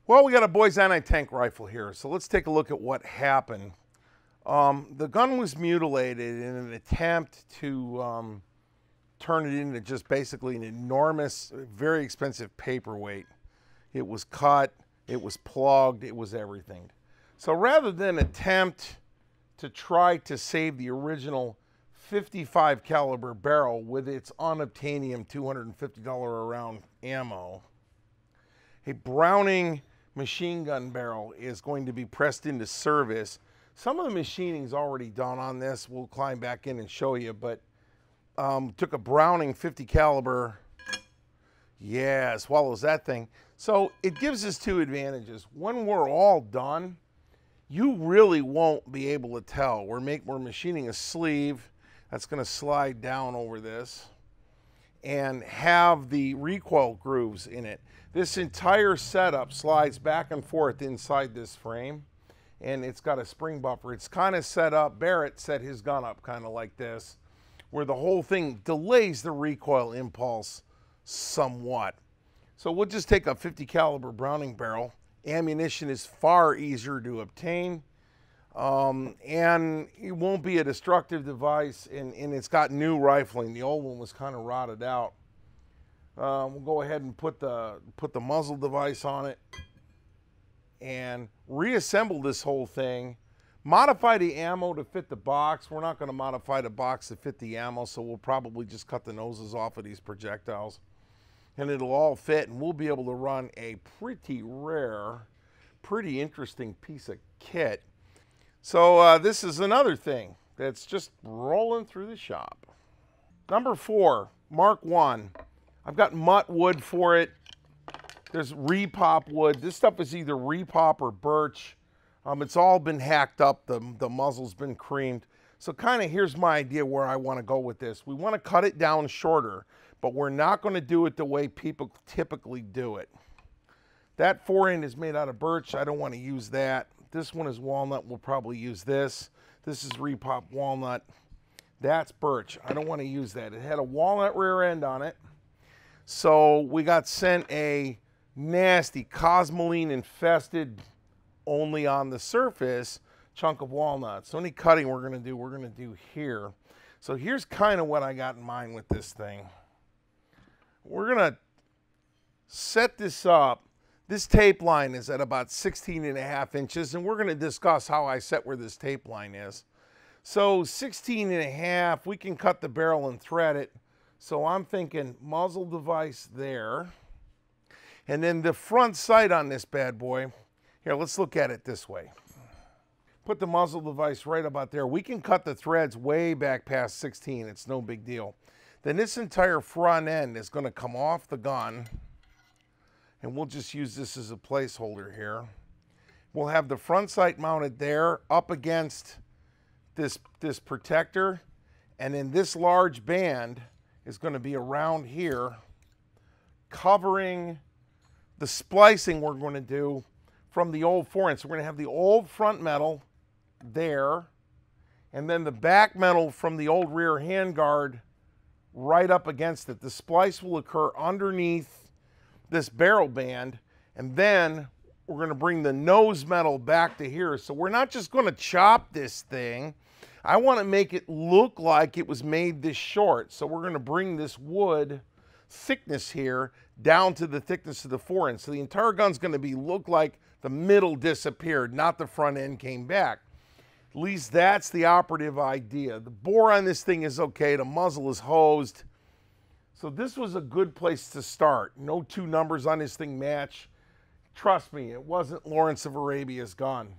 Well, we got a boys anti-tank rifle here, so let's take a look at what happened. The gun was mutilated in an attempt to turn it into just basically an enormous, very expensive paperweight. It was cut, it was plugged, it was everything. So rather than attempt to try to save the original 55 caliber barrel with its unobtainium $250 a round ammo, a Browning machine gun barrel is going to be pressed into service. Some of the machining is already done on this. We'll climb back in and show you, but took a Browning 50 caliber. Yeah, swallows that thing. So it gives us two advantages. When we're all done, you really won't be able to tell. We're machining a sleeve that's going to slide down over this and have the recoil grooves in it. This entire setup slides back and forth inside this frame, and it's got a spring buffer. It's kind of set up, Barrett set his gun up kind of like this, where the whole thing delays the recoil impulse somewhat. So we'll just take a 50 caliber Browning barrel. Ammunition is far easier to obtain, and it won't be a destructive device, and it's got new rifling. The old one was kind of rotted out. We'll go ahead and put the muzzle device on it and reassemble this whole thing. Modify the ammo to fit the box. We're not going to modify the box to fit the ammo, so we'll probably just cut the noses off of these projectiles. And it'll all fit, and we'll be able to run a pretty rare, pretty interesting piece of kit. So this is another thing that's just rolling through the shop. Number 4, Mark I. I've got mutt wood for it. There's repop wood. This stuff is either repop or birch. It's all been hacked up. The muzzle's been creamed. So kind of here's my idea where I want to go with this. We want to cut it down shorter, but we're not going to do it the way people typically do it. That forend is made out of birch. I don't want to use that. This one is walnut. We'll probably use this. This is repop walnut. That's birch. I don't want to use that. It had a walnut rear end on it. So we got sent a nasty cosmoline infested, only on the surface, chunk of walnut. So any cutting we're going to do here. So here's kind of what I got in mind with this thing. We're going to set this up. This tape line is at about 16.5 inches, and we're going to discuss how I set where this tape line is. So 16.5, we can cut the barrel and thread it. So I'm thinking muzzle device there. And then the front sight on this bad boy, here, let's look at it this way. Put the muzzle device right about there. We can cut the threads way back past 16. It's no big deal. Then this entire front end is going to come off the gun. And we'll just use this as a placeholder here. We'll have the front sight mounted there up against this protector. And then this large band is going to be around here, covering the splicing we're going to do from the old forend. So we're going to have the old front metal there, and then the back metal from the old rear handguard right up against it. The splice will occur underneath this barrel band, and then we're going to bring the nose metal back to here. So we're not just going to chop this thing. I want to make it look like it was made this short. So we're going to bring this wood thickness here down to the thickness of the forend. So the entire gun's going to look like the middle disappeared, not the front end came back. At least that's the operative idea. The bore on this thing is okay. The muzzle is hosed. So this was a good place to start. No two numbers on this thing match. Trust me, it wasn't Lawrence of Arabia's gun.